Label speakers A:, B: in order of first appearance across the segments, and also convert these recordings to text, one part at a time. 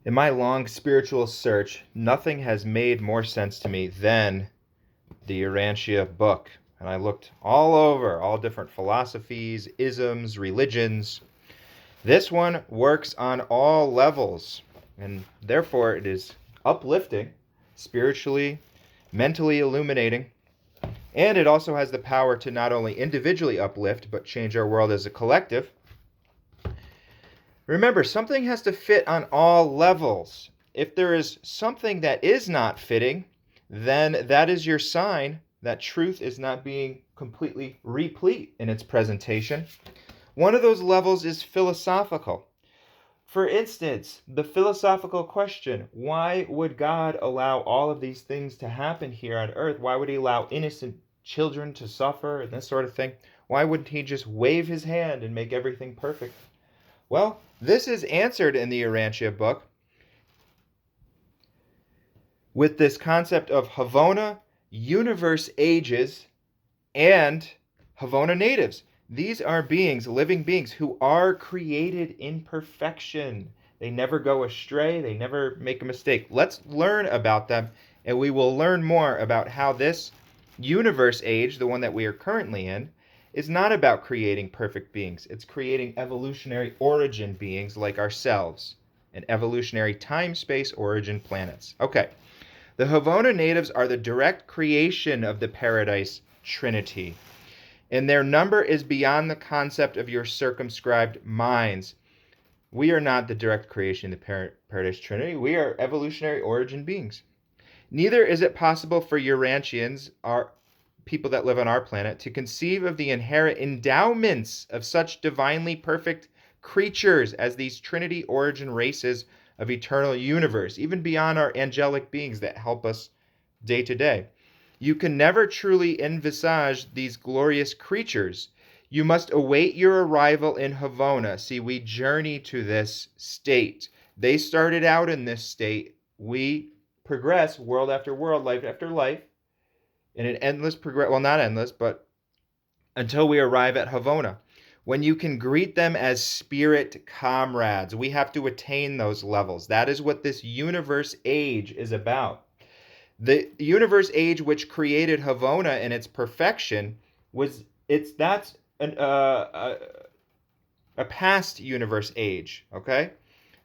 A: In my long spiritual search, nothing has made more sense to me than the Urantia book. And I looked all over, all different philosophies, isms, religions. This one works on all levels, and therefore it is uplifting, spiritually, mentally illuminating, and it also has the power to not only individually uplift, but change our world as a collective. Remember, something has to fit on all levels. If there is something that is not fitting, then that is your sign that truth is not being completely replete in its presentation. One of those levels is philosophical. For instance, the philosophical question, why would God allow all of these things to happen here on earth? Why would he allow innocent children to suffer and this sort of thing? Why wouldn't he just wave his hand and make everything perfect? Well, this is answered in the Urantia book with this concept of Havona, universe ages, and Havona natives. These are beings, living beings, who are created in perfection. They never go astray. They never make a mistake. Let's learn about them, and we will learn more about how this universe age, the one that we are currently in, is not about creating perfect beings. It's creating evolutionary origin beings like ourselves, and evolutionary time-space origin planets. Okay, the Havona natives are the direct creation of the Paradise Trinity, and their number is beyond the concept of your circumscribed minds. We are not the direct creation of the Paradise Trinity. We are evolutionary origin beings. Neither is it possible for Urantians, our people that live on our planet, to conceive of the inherent endowments of such divinely perfect creatures as these Trinity origin races of eternal universe, even beyond our angelic beings that help us day to day. You can never truly envisage these glorious creatures. You must await your arrival in Havona. See, we journey to this state. They started out in this state. We progress world after world, life after life, in an endless progress. Well, not endless, but until we arrive at Havona, when you can greet them as spirit comrades. We have to attain those levels. That is what this universe age is about. The universe age which created Havona in its perfection that's a past universe age, okay?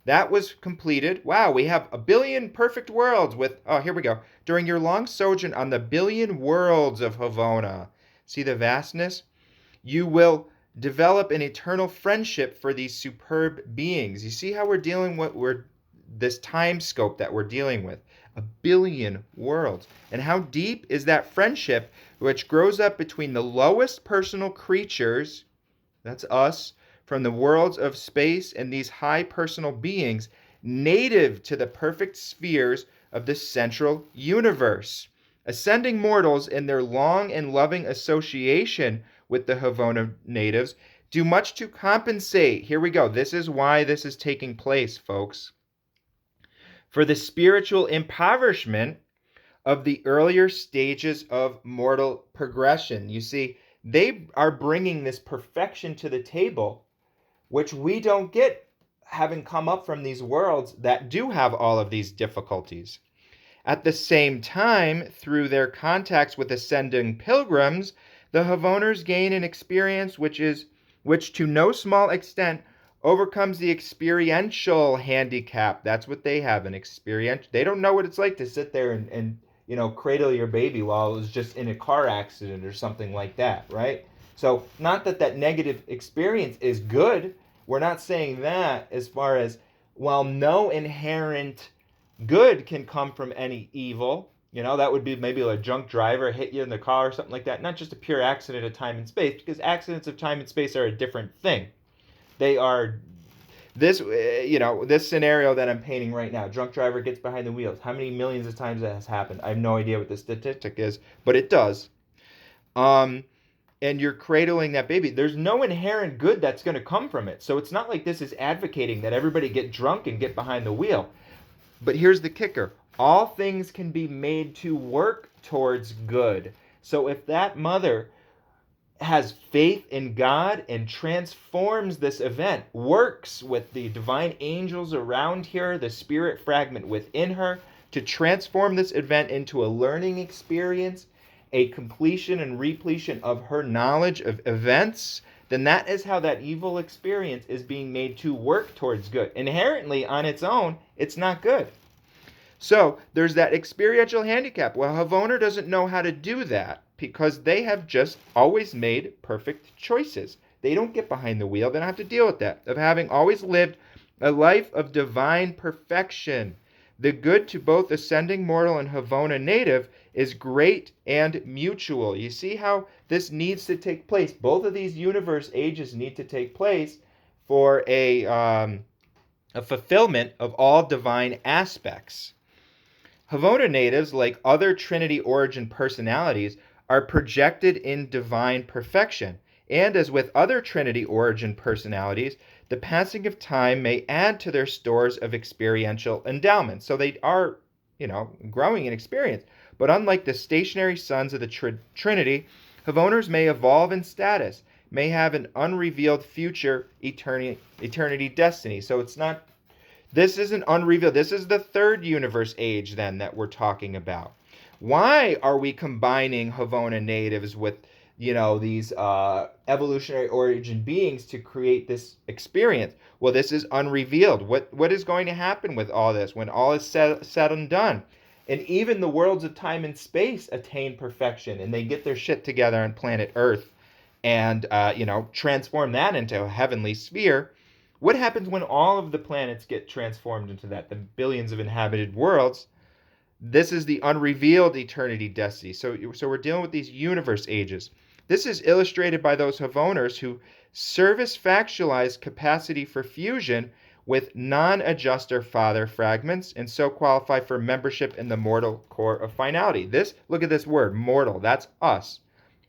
A: That was completed. Wow, we have a billion perfect worlds with, oh, here we go. During your long sojourn on the billion worlds of Havona, see the vastness? You will develop an eternal friendship for these superb beings. You see how we're dealing with this time scope that we're dealing with? A billion worlds. And how deep is that friendship which grows up between the lowest personal creatures, that's us, from the worlds of space and these high personal beings native to the perfect spheres of the central universe. Ascending mortals in their long and loving association with the Havona natives do much to compensate. Here we go. This is why this is taking place, folks. For the spiritual impoverishment of the earlier stages of mortal progression. You see, they are bringing this perfection to the table, which we don't get having come up from these worlds that do have all of these difficulties. At the same time, through their contacts with ascending pilgrims, the Havoners gain an experience which to no small extent overcomes the experiential handicap. That's what they have, an experience. They don't know what it's like to sit there and cradle your baby while it was just in a car accident or something like that, right? So not that negative experience is good. We're not saying that, as far as, well, no inherent good can come from any evil. That would be maybe a drunk driver hit you in the car or something like that. Not just a pure accident of time and space, because accidents of time and space are a different thing. They are this scenario that I'm painting right now. Drunk driver gets behind the wheels. How many millions of times that has happened? I have no idea what the statistic is, but it does. And you're cradling that baby. There's no inherent good that's going to come from it. So it's not like this is advocating that everybody get drunk and get behind the wheel. But here's the kicker. All things can be made to work towards good. So if that mother has faith in God and transforms this event, works with the divine angels around her, the spirit fragment within her, to transform this event into a learning experience, a completion and repletion of her knowledge of events, then that is how that evil experience is being made to work towards good. Inherently, on its own, it's not good. So there's that experiential handicap. Well, Havona doesn't know how to do that because they have just always made perfect choices. They don't get behind the wheel. They don't have to deal with that, of having always lived a life of divine perfection. The good to both ascending mortal and Havona native is great and mutual. You see how this needs to take place. Both of these universe ages need to take place for a fulfillment of all divine aspects. Havona natives, like other Trinity origin personalities, are projected in divine perfection. And as with other Trinity origin personalities, the passing of time may add to their stores of experiential endowment. So they are, growing in experience. But unlike the stationary sons of the Trinity, Havoners may evolve in status, may have an unrevealed future eternity destiny. So this isn't unrevealed. This is the third universe age then that we're talking about. Why are we combining Havona natives with, these evolutionary origin beings to create this experience? Well, this is unrevealed. What is going to happen with all this when all is said and done? And even the worlds of time and space attain perfection, and they get their shit together on planet Earth and, transform that into a heavenly sphere. What happens when all of the planets get transformed into that, the billions of inhabited worlds? This is the unrevealed eternity destiny. So we're dealing with these universe ages. This is illustrated by those Havoners who service factualize capacity for fusion with non-adjuster father fragments and so qualify for membership in the mortal core of finality. Look at this word, mortal. That's us.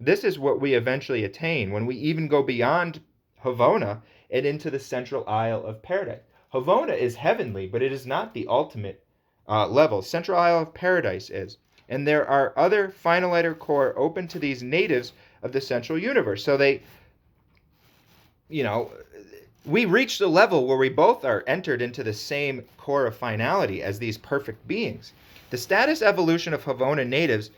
A: This is what we eventually attain when we even go beyond Havona and into the central isle of paradise. Havona is heavenly, but it is not the ultimate level. Central isle of paradise is. And there are other finaliter core open to these natives of the central universe. So we reach the level where we both are entered into the same core of finality as these perfect beings. The status evolution of Havona natives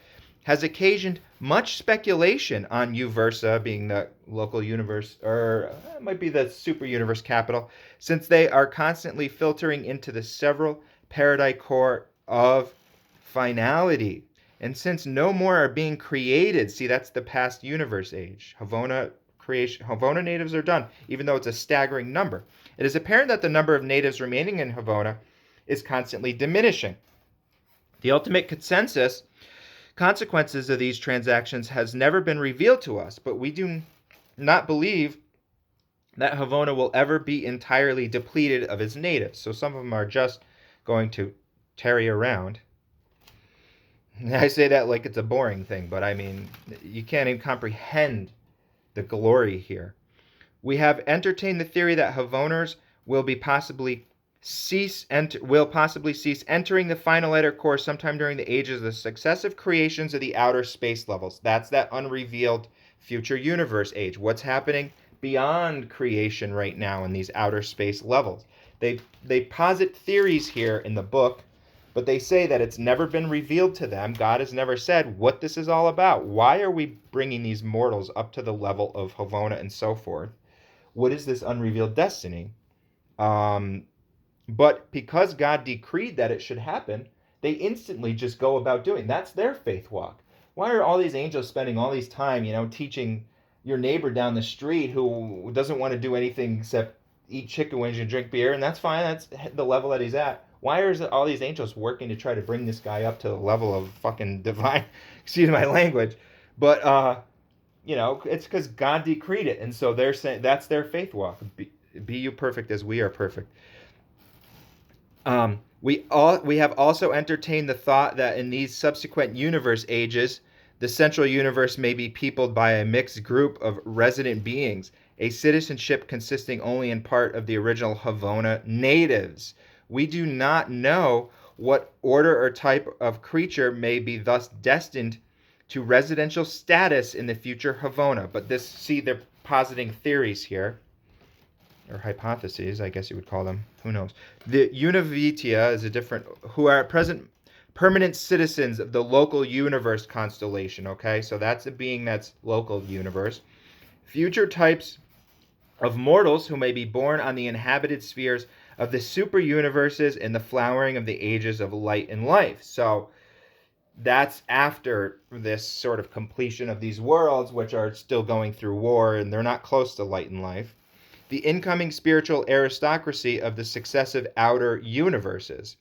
A: has occasioned much speculation on Uversa, being the local universe, or it might be the super universe capital, since they are constantly filtering into the several paradise core of finality. And since no more are being created, see, that's the past universe age. Havona natives are done, even though it's a staggering number. It is apparent that the number of natives remaining in Havona is constantly diminishing. The ultimate consequences of these transactions has never been revealed to us, but we do not believe that Havona will ever be entirely depleted of its natives. So some of them are just going to tarry around. I say that like it's a boring thing, but I mean, you can't even comprehend the glory here. We have entertained the theory that Havoners will possibly cease entering the finaliter core sometime during the ages of the successive creations of the outer space levels. That's that unrevealed future universe age. What's happening beyond creation right now in these outer space levels? They posit theories here in the book, but they say that it's never been revealed to them. God has never said what this is all about. Why are we bringing these mortals up to the level of Havona and so forth? What is this unrevealed destiny? But because God decreed that it should happen, they instantly just go about doing. That's their faith walk. Why are all these angels spending all these time, teaching your neighbor down the street who doesn't want to do anything except eat chicken wings and drink beer? And that's fine. That's the level that he's at. Why are all these angels working to try to bring this guy up to the level of fucking divine? Excuse my language, but it's because God decreed it, and so they're saying that's their faith walk. Be you perfect as we are perfect. We have also entertained the thought that in these subsequent universe ages, the central universe may be peopled by a mixed group of resident beings, a citizenship consisting only in part of the original Havona natives. We do not know what order or type of creature may be thus destined to residential status in the future Havona. But this, see, they're positing theories here, or hypotheses, I guess you would call them. Who knows? The Urantia is a different, who are at present permanent citizens of the local universe constellation, okay? So that's a being that's local universe. Future types of mortals who may be born on the inhabited spheres of the super universes in the flowering of the ages of light and life. So that's after this sort of completion of these worlds, which are still going through war and they're not close to light and life. The incoming spiritual aristocracy of the successive outer universes.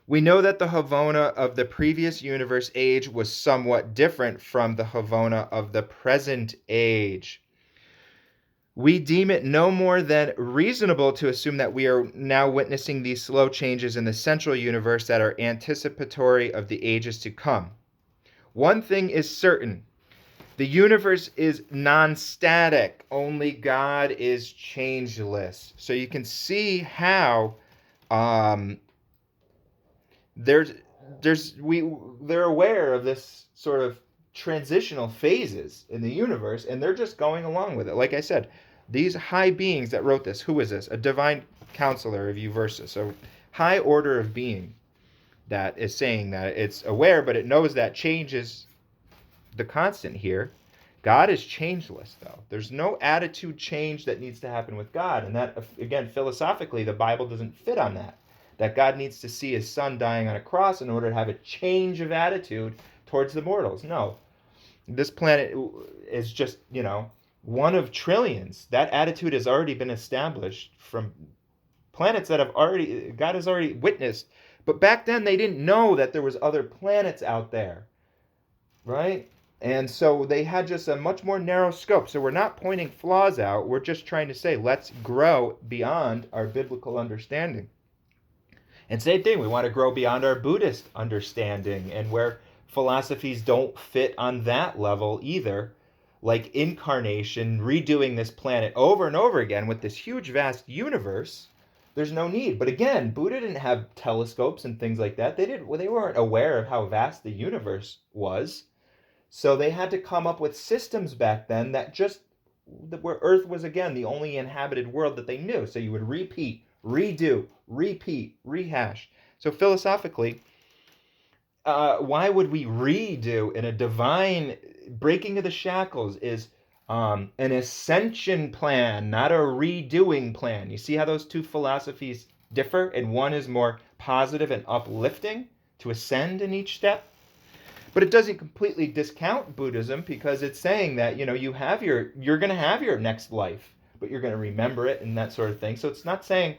A: We know that the Havona of the previous universe age was somewhat different from the Havona of the present age. We deem it no more than reasonable to assume that we are now witnessing these slow changes in the central universe that are anticipatory of the ages to come. One thing is certain. The universe is non-static. Only God is changeless. So you can see how they're aware of this sort of transitional phases in the universe, and they're just going along with it. Like I said, these high beings that wrote this, who is this? A divine counselor of Uversa. So high order of being that is saying that it's aware, but it knows that change is the constant here. God is changeless, though. There's no attitude change that needs to happen with God. And that, again, philosophically, the Bible doesn't fit on that. That God needs to see his son dying on a cross in order to have a change of attitude towards the mortals. No. This planet is just, one of trillions. That attitude has already been established from planets that God has already witnessed. But back then they didn't know that there was other planets out there, right? And so they had just a much more narrow scope. So we're not pointing flaws out. We're just trying to say, let's grow beyond our biblical understanding. And same thing, we want to grow beyond our Buddhist understanding, and where philosophies don't fit on that level either, like incarnation, redoing this planet over and over again with this huge, vast universe. There's no need. But again, Buddha didn't have telescopes and things like that. They weren't aware of how vast the universe was. So they had to come up with systems back then that just, where Earth was, again, the only inhabited world that they knew. So you would repeat, redo, repeat, rehash. So philosophically, why would we redo in a divine breaking of the shackles is an ascension plan, not a redoing plan. You see how those two philosophies differ? And one is more positive and uplifting to ascend in each step. But it doesn't completely discount Buddhism, because it's saying that, you're going to have your next life, but you're going to remember it and that sort of thing. So it's not saying,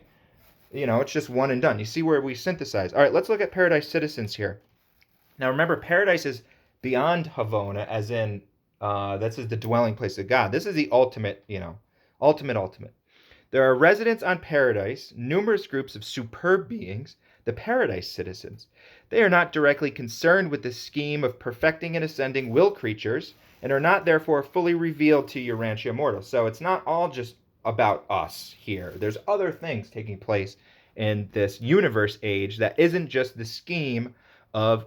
A: it's just one and done. You see where we synthesize. All right, let's look at Paradise Citizens here. Now remember, paradise is beyond Havona, as in, this is the dwelling place of God. This is the ultimate, ultimate. There are residents on paradise, numerous groups of superb beings, the paradise citizens. They are not directly concerned with the scheme of perfecting and ascending will creatures, and are not therefore fully revealed to Urantia mortals. So it's not all just about us here. There's other things taking place in this universe age that isn't just the scheme of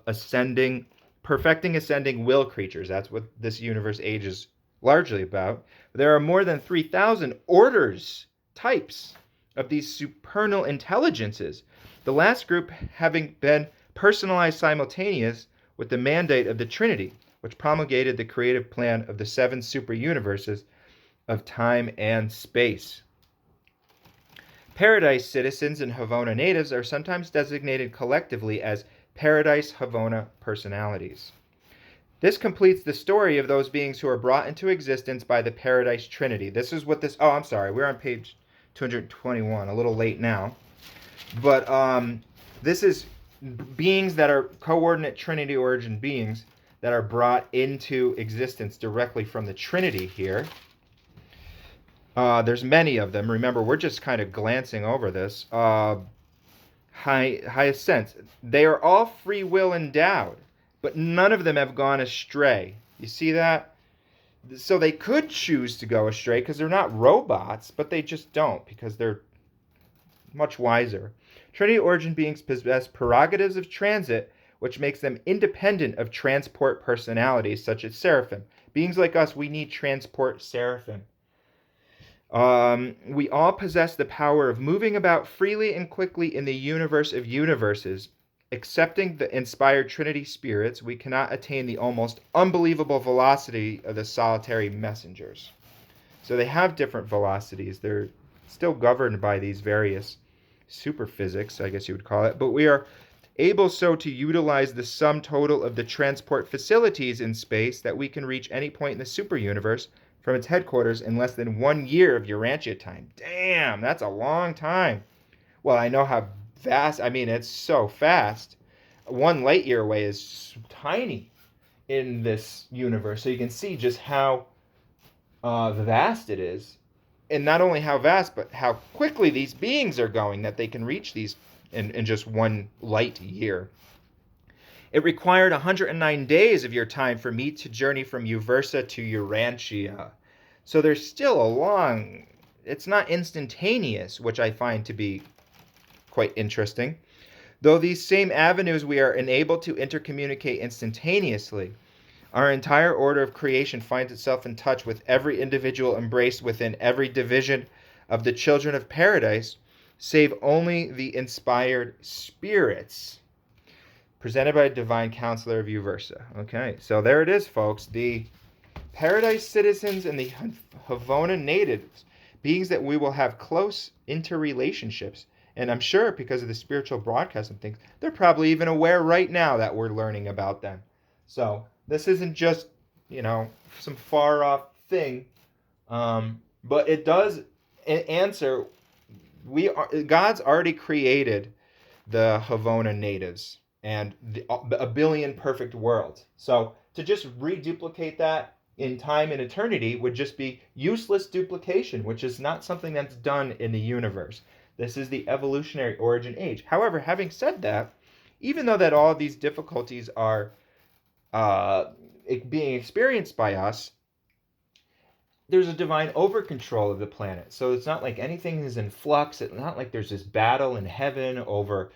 A: perfecting ascending will creatures. That's what this universe age is largely about. There are more than 3,000 orders, types of these supernal intelligences, the last group having been personalized simultaneous with the mandate of the Trinity, which promulgated the creative plan of the 7 super universes of time and space. Paradise citizens and Havona natives are sometimes designated collectively as Paradise Havona personalities. This completes the story of those beings who are brought into existence by the Paradise Trinity. This is what this... Oh, I'm sorry. We're on page 221. A little late now. But this is beings that are coordinate Trinity origin beings that are brought into existence directly from the Trinity here. There's many of them. Remember, we're just kind of glancing over this. Highest sense. They are all free will endowed, but none of them have gone astray. You see that? So they could choose to go astray because they're not robots, but they just don't because they're much wiser. Trinity origin beings possess prerogatives of transit which makes them independent of transport personalities such as seraphim. Beings like us, we need transport seraphim. We all possess the power of moving about freely and quickly in the universe of universes. Accepting the inspired Trinity spirits, we cannot attain the almost unbelievable velocity of the solitary messengers. So they have different velocities. They're still governed by these various superphysics, I guess you would call it, but we are able so to utilize the sum total of the transport facilities in space that we can reach any point in the super universe from its headquarters in less than 1 year of Urantia time. Damn, that's a long time. Well, I know how vast, I mean, it's so fast. 1 light year away is tiny in this universe, so you can see just how vast it is. And not only how vast, but how quickly these beings are going, that they can reach these in just 1 light year. It required 109 days of your time for me to journey from Uversa to Urantia. So there's still a long, it's not instantaneous, which I find to be quite interesting. Though these same avenues we are enabled to intercommunicate instantaneously, our entire order of creation finds itself in touch with every individual embraced within every division of the children of paradise, save only the inspired spirits, presented by a divine counselor of Uversa. Okay, so there it is, folks. The paradise citizens and the Havona natives, beings that we will have close interrelationships. And I'm sure because of the spiritual broadcast and things, they're probably even aware right now that we're learning about them. So this isn't just, some far off thing, but it does answer. God's already created the Havona natives and a billion perfect worlds. So to just reduplicate that in time and eternity would just be useless duplication, which is not something that's done in the universe. This is the evolutionary origin age. However, having said that, even though that all of these difficulties are being experienced by us, there's a divine over-control of the planet. So it's not like anything is in flux. It's not like there's this battle in heaven over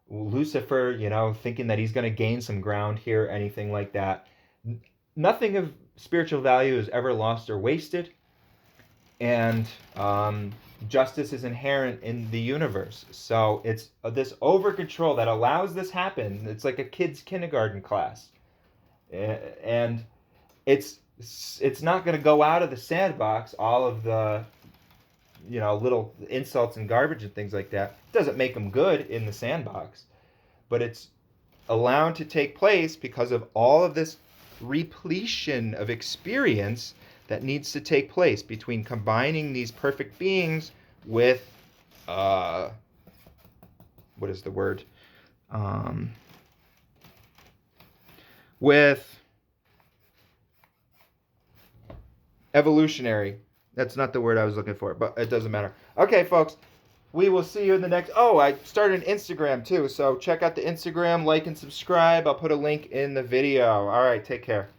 A: Lucifer, thinking that he's going to gain some ground here, anything like that. Nothing of spiritual value is ever lost or wasted. And justice is inherent in the universe. So it's this over-control that allows this happen. It's like a kid's kindergarten class. And it's not going to go out of the sandbox, all of the little insults and garbage and things like that. It doesn't make them good in the sandbox, but it's allowed to take place because of all of this repletion of experience that needs to take place between combining these perfect beings with what is the word? With evolutionary. That's not the word I was looking for, but it doesn't matter. Okay, folks, we will see you in the next... Oh, I started an Instagram too, so check out the Instagram, like and subscribe. I'll put a link in the video. All right, take care.